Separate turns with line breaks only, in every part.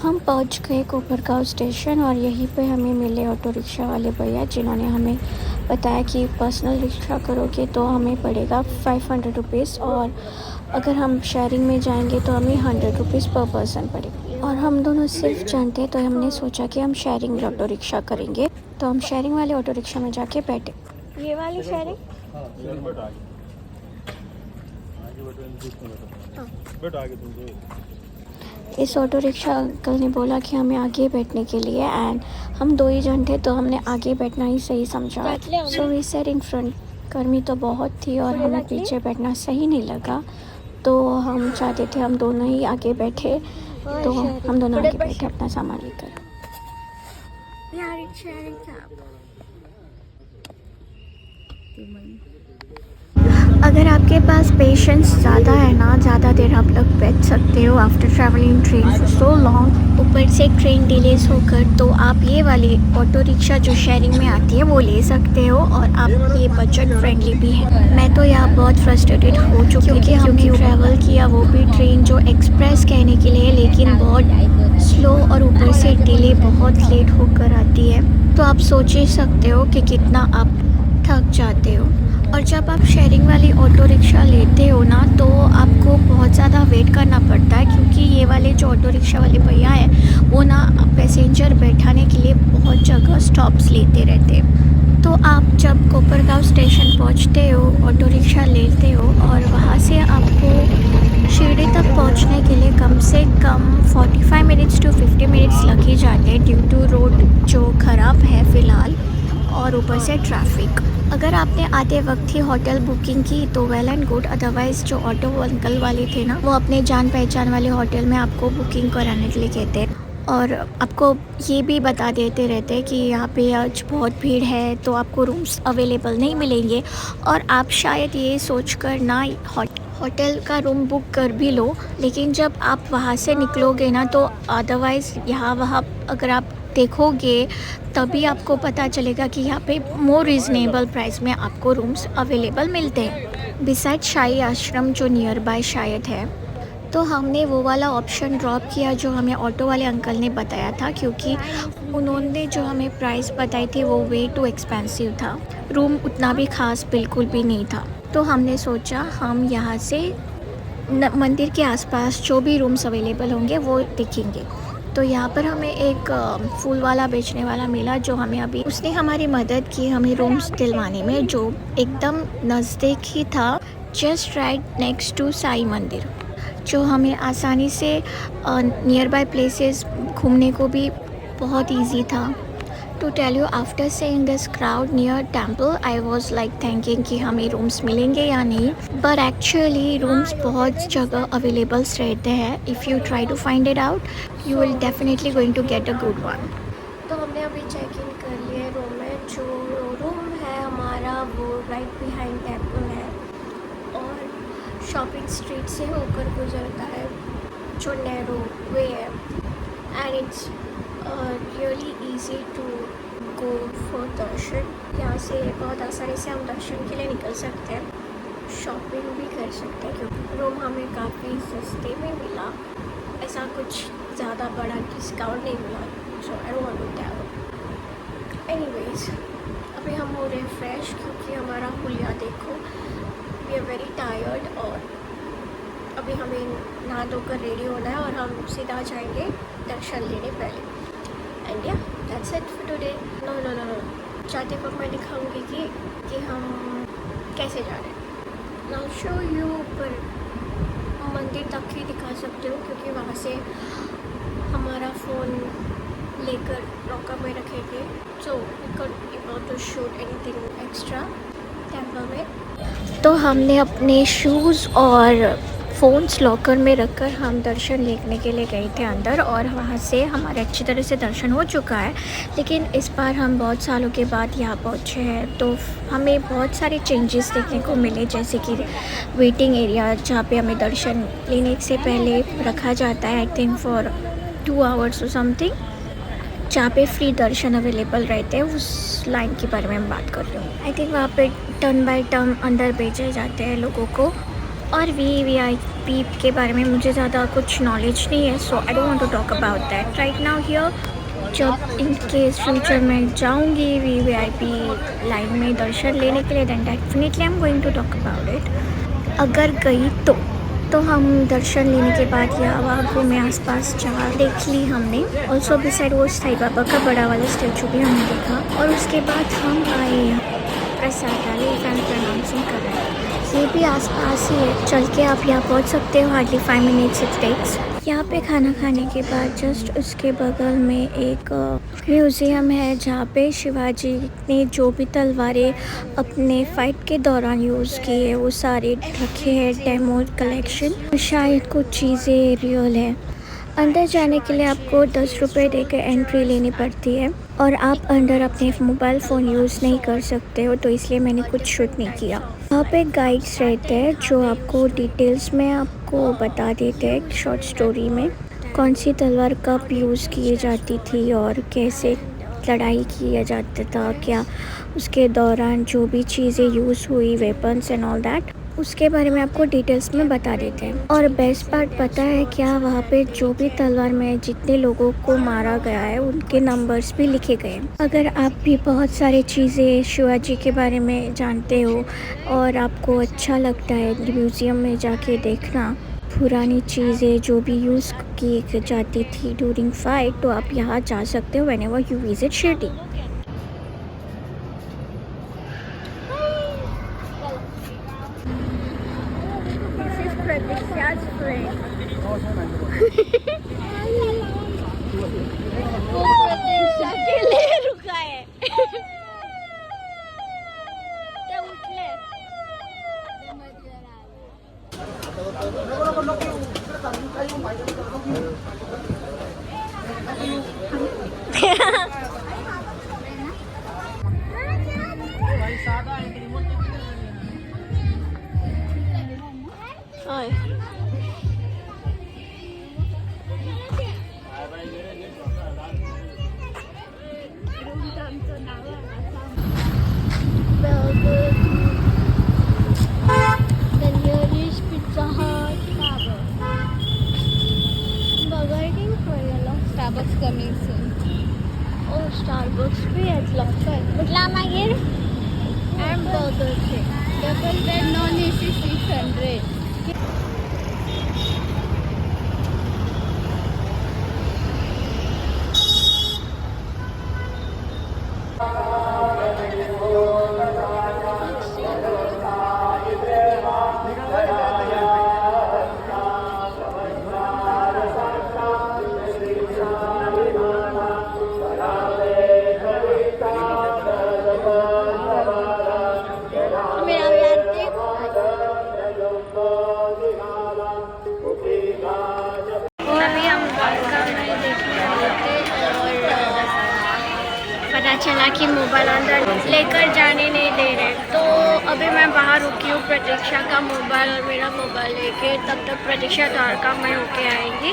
हम पहुंच गए कोपरगांव स्टेशन और यहीं पे हमें मिले ऑटो रिक्शा वाले भैया, जिन्होंने हमें बताया कि पर्सनल रिक्शा करोगे तो हमें पड़ेगा 500 रुपीज़, और अगर हम शेयरिंग में जाएंगे तो हमें 100 रुपीज़ पर पर्सन पड़ेगा। और हम दोनों सिर्फ जानते तो हमने सोचा कि हम शेयरिंग ऑटो रिक्शा करेंगे। तो हम शेयरिंग वाले ऑटो रिक्शा में जाके बैठे। ये वाली शेयरिंग इस ऑटो रिक्शा अंकल ने बोला कि हमें आगे बैठने के लिए, एंड हम दो ही जन थे तो हमने आगे बैठना ही सही समझा। So we set in front. गर्मी तो बहुत थी और हमें पीछे बैठना सही नहीं लगा, तो हम चाहते थे हम दोनों ही आगे बैठे। तो हम दोनों आगे बैठे अपना सामान लेकर। अगर आपके पास पेशेंस ज़्यादा है ना, ज़्यादा देर आप लोग बैठ सकते हो after travelling train for so long. ऊपर से ट्रेन डिलेज होकर तो आप ये वाली ऑटो रिक्शा जो शेयरिंग में आती है वो ले सकते हो, और आप ये बजट फ्रेंडली भी है। मैं तो यहाँ बहुत फ्रस्ट्रेटेड हो चुकी हूँ क्योंकि हमने ट्रैवल किया वो भी ट्रेन जो एक्सप्रेस कहने के लिए, लेकिन बहुत स्लो और ऊपर से डिले बहुत लेट होकर आती है। तो आप सोच ही सकते हो कि कितना आप थक जाते हो। और जब आप शेयरिंग वाली ऑटो रिक्शा लेते हो ना, तो आपको बहुत ज़्यादा वेट करना पड़ता है, क्योंकि ये वाले जो ऑटो रिक्शा वाले भैया हैं वो ना पैसेंजर बैठाने के लिए बहुत जगह स्टॉप्स लेते रहते हैं। तो आप जब कोपरगांव स्टेशन पहुंचते हो, ऑटो रिक्शा लेते हो, और वहाँ से आपको शिरडी तक पहुंचने के लिए कम से कम 45 मिनट्स टू 50 मिनट्स लग ही जाते हैं, ड्यू टू रोड जो ख़राब है फ़िलहाल, और ऊपर से ट्रैफिक। अगर आपने आते वक्त ही होटल बुकिंग की तो वेल एंड गुड, अदरवाइज़ जो ऑटो अंकल वाले थे ना, वो अपने जान पहचान वाले होटल में आपको बुकिंग कराने के लिए कहते हैं, और आपको ये भी बता देते रहते हैं कि यहाँ पे आज बहुत भीड़ है तो आपको रूम्स अवेलेबल नहीं मिलेंगे। और आप शायद ये सोचकर ना होटल का रूम बुक कर भी लो, लेकिन जब आप वहाँ से निकलोगे ना तो अदरवाइज़ यहाँ वहाँ अगर आप देखोगे तभी आपको पता चलेगा कि यहाँ पे मोर रिजनेबल प्राइस में आपको रूम्स अवेलेबल मिलते हैं, बिसाइड शाही आश्रम जो नियर बाय शायद है। तो हमने वो वाला ऑप्शन ड्रॉप किया जो हमें ऑटो वाले अंकल ने बताया था, क्योंकि उन्होंने जो हमें प्राइस बताई थी वो वे टू एक्सपेंसिव था, रूम उतना भी ख़ास बिल्कुल भी नहीं था। तो हमने सोचा हम यहाँ से मंदिर के आसपास जो भी रूम्स अवेलेबल होंगे वो देखेंगे। तो यहाँ पर हमें एक फूल वाला बेचने वाला मिला, जो हमें अभी उसने हमारी मदद की हमें रूम्स दिलवाने में, जो एकदम नज़दीक ही था, just right next to Sai Mandir, जो हमें आसानी से नियर बाय प्लेसेस घूमने को भी बहुत इजी था। To tell you, after seeing this crowd near temple, I was like thinking कि हमें रूम्स मिलेंगे या नहीं, but actually रूम्स बहुत जगह अवेलेबल्स रहते हैं। If you try to find it out you will definitely going to get a good one. तो हमने अभी चेक इन कर लिया रूम में। जो रूम है हमारा वो राइट बिहाइंड टेम्पल है, और शॉपिंग स्ट्रीट से होकर गुजरता है, जो नैरो वे है, and it's really easy to go for darshan. यहाँ से बहुत आसानी से हम दर्शन के लिए निकल सकते हैं, शॉपिंग भी कर सकते हैं, क्योंकि रूम हमें काफ़ी सस्ते में मिला, ऐसा कुछ ज़्यादा बड़ा डिस्काउंट नहीं मिला, so I don't want to tell. Anyways, अभी हम हो रहे फ्रेश, क्योंकि हमारा हुलिया देखो, वी आर वेरी टायर्ड, और अभी हमें नहा धोकर रेडी होना है और हम सीधा जाएंगे दर्शन लेने पहले। And yeah that's it for today. No no no no जाते वक्त मैं दिखाऊंगी कि हम कैसे जा रहे हैं। नाउ शो यू, पर मंदिर तक ही दिखा सकते हो, क्योंकि वहाँ से हमारा फ़ोन लेकर लॉकर में रखे थे, so we couldn't able to shoot anything extra temple में। तो हमने अपने शूज़ और फ़ोन्स लॉकर में रखकर हम दर्शन देखने के लिए गए थे अंदर, और वहाँ से हमारे अच्छी तरह से दर्शन हो चुका है। लेकिन इस बार हम बहुत सालों के बाद यहाँ पहुँचे हैं, तो हमें बहुत सारे चेंजेस देखने को मिले, जैसे कि वेटिंग एरिया जहाँ पे हमें दर्शन लेने से पहले रखा जाता है, आई थिंक फॉर 2 आवर्स और समथिंग, जहाँ पे फ्री दर्शन अवेलेबल रहते हैं, उस लाइन के बारे में मैं बात कर रही हूँ। आई थिंक वहाँ पे टर्न बाय टर्न अंदर भेजे जाते हैं लोगों को, और वीवीआईपी के बारे में मुझे ज़्यादा कुछ नॉलेज नहीं है, so I don't want to talk about that right now here. जब इन केस फ्यूचर में जाऊंगी वीवीआईपी लाइन में दर्शन लेने के लिए, then definitely I am going to talk about it. अगर गई तो हम दर्शन लेने के बाद या वहाँ घूमे, आसपास जगह देख ली हमने। ऑल्सो बिसाइड वो साईं बाबा का बड़ा वाला स्टैचू भी हमने देखा, और उसके बाद हम आए प्रसाद डाले, फैन प्रणाउंसिंग कर रहे हैं। ये भी आसपास ही है, चल के आप यहाँ पहुँच सकते हो, हार्डली 5 मिनट्स इट टेक्स। यहाँ पे खाना खाने के बाद जस्ट उसके बगल में एक म्यूज़ियम है जहाँ पे शिवाजी ने जो भी तलवारें अपने फाइट के दौरान यूज़ किए वो सारे रखे हैं, डेमो कलेक्शन। शायद कुछ चीज़ें रियल है। अंदर जाने के लिए आपको 10 रुपये देकर एंट्री लेनी पड़ती है, और आप अंदर अपने मोबाइल फ़ोन यूज़ नहीं कर सकते हो, तो इसलिए मैंने कुछ शूट नहीं किया। वहाँ पे गाइड्स रहते हैं जो आपको डिटेल्स में आपको बता देते हैं शॉर्ट स्टोरी में कौन सी तलवार कब यूज़ की जाती थी और कैसे लड़ाई किया जाता था, क्या उसके दौरान जो भी चीज़ें यूज़ हुई, वेपन्स एंड ऑल दैट, उसके बारे में आपको डिटेल्स में बता देते हैं। और बेस्ट पार्ट पता है क्या, वहाँ पे जो भी तलवार में जितने लोगों को मारा गया है उनके नंबर्स भी लिखे गए। अगर आप भी बहुत सारी चीज़ें शिवाजी के बारे में जानते हो और आपको अच्छा लगता है म्यूज़ियम में जाके देखना पुरानी चीज़ें जो भी यूज़ की जाती थी ड्यूरिंग फाइट, तो आप यहाँ जा सकते हो व्हेनेवर यू विजिट शिरडी। वो प्रतीक्षा के लिए रुका है। क्या उठले?
Starbucks coming soon.
स्टारबक्स भी आहे लवकर. कुठला मागीर
Hamburger છે. Double bed non AC 600.
पता चला कि मोबाइल अंदर लेकर जाने नहीं दे रहे, तो अभी मैं बाहर रुकी हूँ प्रतीक्षा का मोबाइल और मेरा मोबाइल लेके। तब तक प्रतीक्षा द्वारका में होके आएंगी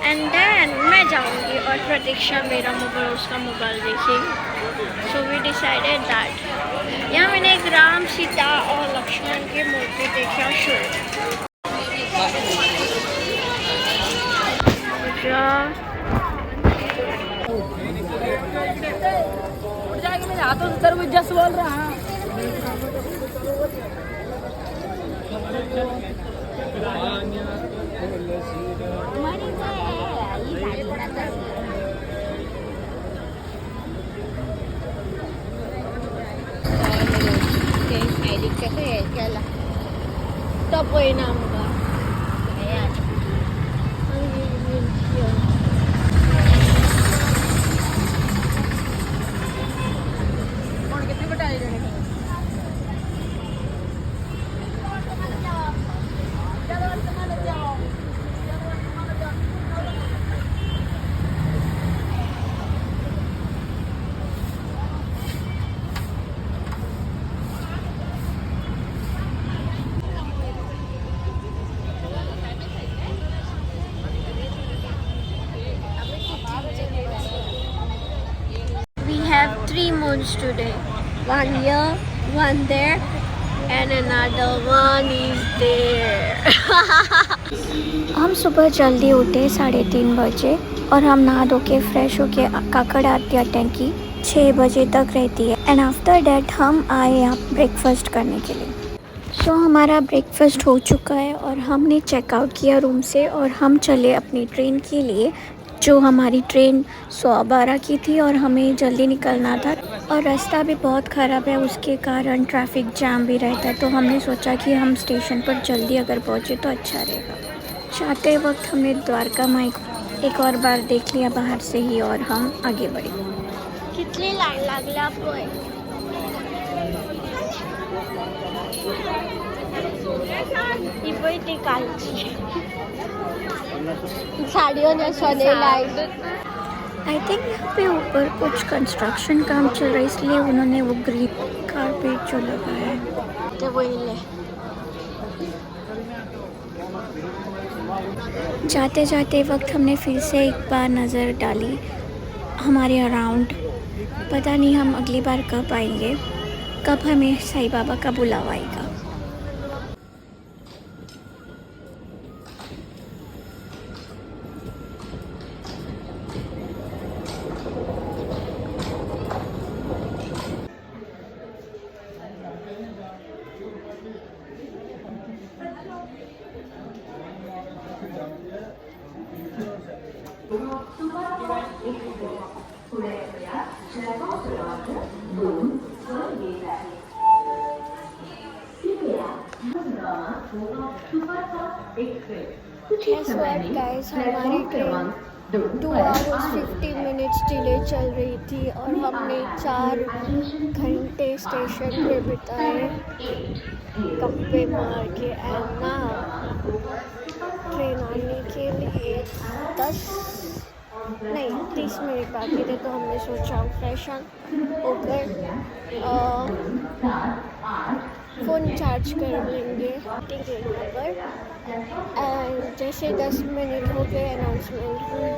एंड देन मैं जाऊँगी और प्रतीक्षा मेरा मोबाइल उसका मोबाइल देखेगी। So we decided that. यहाँ मैंने एक राम, सीता और लक्ष्मण की मूर्ति देखी और शुरू
मेरे हाथों से तरबूज जस बोल रहा है।
Top naam ka. Ayan. We have 3 moons today. One here, one there, and another one is there. हम सुबह जल्दी उठे 3:30 बजे और हम नहा धो के फ्रेश होके काकड़ आरती अटेंड की 6 बजे तक रहती है एंड आफ्टर डैट हम आए यहाँ ब्रेकफास्ट करने के लिए। सो हमारा ब्रेकफास्ट हो चुका है और हमने चेकआउट किया रूम से और हम चले अपनी ट्रेन के लिए, जो हमारी ट्रेन 12:15 की थी और हमें जल्दी निकलना था और रास्ता भी बहुत ख़राब है, उसके कारण ट्रैफिक जाम भी रहता है। तो हमने सोचा कि हम स्टेशन पर जल्दी अगर पहुँचे तो अच्छा रहेगा। जाते वक्त हमने द्वारका माई एक और बार देख लिया बाहर से ही और हम आगे बढ़े। कितनी लाइन लागली आपको? आई थिंक यहाँ पे ऊपर कुछ कंस्ट्रक्शन काम चल रहा है, इसलिए उन्होंने वो ग्रीन कारपेट जो लगाया है तो वही ले। जाते जाते वक्त हमने फिर से एक बार नज़र डाली हमारे अराउंड। पता नहीं हम अगली बार कब आएंगे, कब हमें साईं बाबा का बुलावा आएगा। Guess what guys, हमारी ट्रेन 2 hours 50 minutes डिले चल रही थी और हमने 4 घंटे स्टेशन पे बिताए गप्पे मार के। एंड नाउ ट्रेन आने के लिए 30 मिनट बाकी थे, तो हमने सोचा फ्रेश होकर फ़ोन चार्ज कर लेंगे टिकट पर। एंड जैसे 10 मिनट हो गए अनाउंसमेंट हुई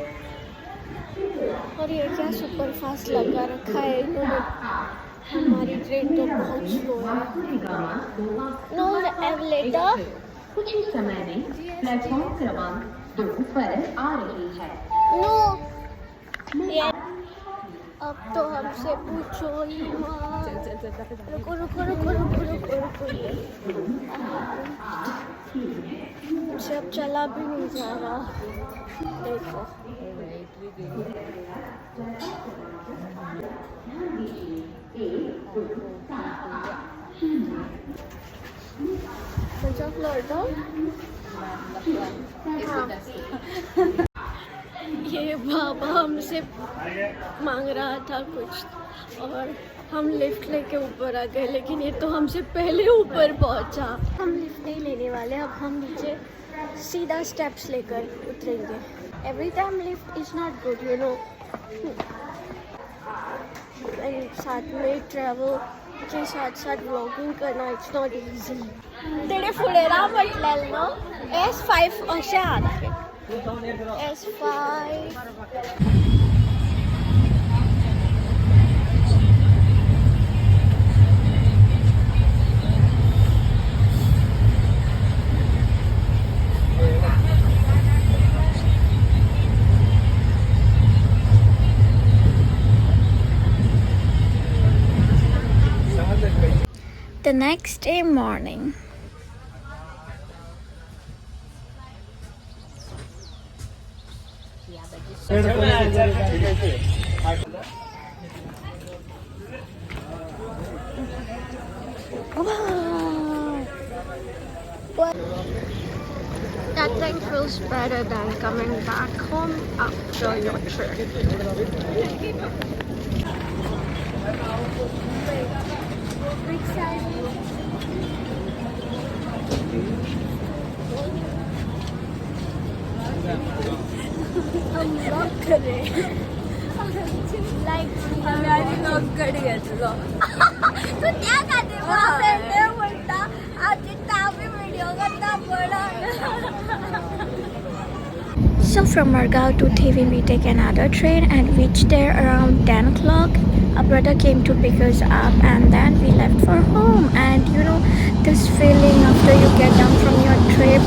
और ये क्या सुपर फास्ट लगा रखा है इन्होंने। हमारी ट्रेन तो बहुत स्लो है। नो एवलेटर
कुछ ही समय में प्लेटफॉर्म क्रमांक 2 पर आ रही है।
नो ये अब तो हमसे पूछो ही मत। रुको रुको रुको रुको रुको रुको मुझसे अब चला भी नहीं जा रहा। देखो ये बाबा हमसे मांग रहा था कुछ और हम लिफ्ट लेके ऊपर आ गए, लेकिन ये तो हमसे पहले ऊपर पहुंचा। हम लिफ्ट नहीं लेने वाले, अब हम नीचे सीधा स्टेप्स लेकर उतरेंगे। Every time lift is not good you know. साथ में ट्रैवल के साथ साथ व्लॉगिंग करना इट्स नॉट इजी। तेरे फुडेरा म्हटलेलं ना S5 असे आले S5 The next day morning. Nothing feels better than coming back home after your trip. So from Margao to TV we take another train and reach there around 10 o'clock. a brother came to pick us up, and then we left for home. And you know, this feeling after you get down from your trip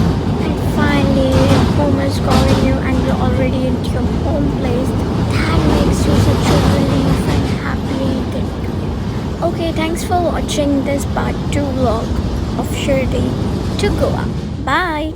and finally home is calling you and you're already into your home place, that makes you such a relief and happy thing. Okay, thanks for watching this part 2 vlog of Shirdi to Goa. Bye.